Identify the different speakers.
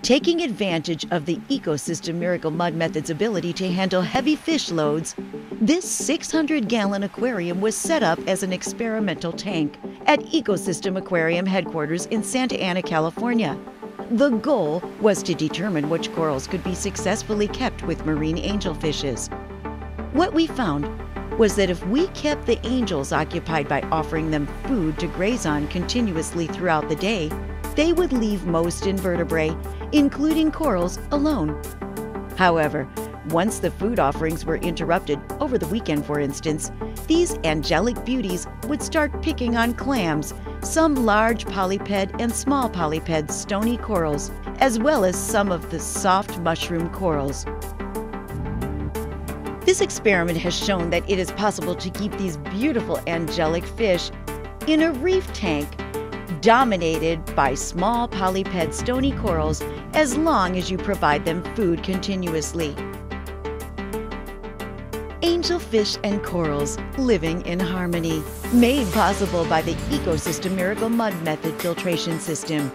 Speaker 1: Taking advantage of the Ecosystem Miracle Mud Method's ability to handle heavy fish loads, this 600-gallon aquarium was set up as an experimental tank at Ecosystem Aquarium headquarters in Santa Ana, California. The goal was to determine which corals could be successfully kept with marine angelfishes. What we found was that if we kept the angels occupied by offering them food to graze on continuously throughout the day, they would leave most invertebrate, including corals, alone. However, once the food offerings were interrupted, over the weekend for instance, these angelic beauties would start picking on clams, some large polyped and small polyped stony corals, as well as some of the soft mushroom corals. This experiment has shown that it is possible to keep these beautiful angelic fish in a reef tank dominated by small polyped stony corals as long as you provide them food continuously. Angelfish and corals living in harmony, made possible by the Ecosystem Miracle Mud Method filtration system.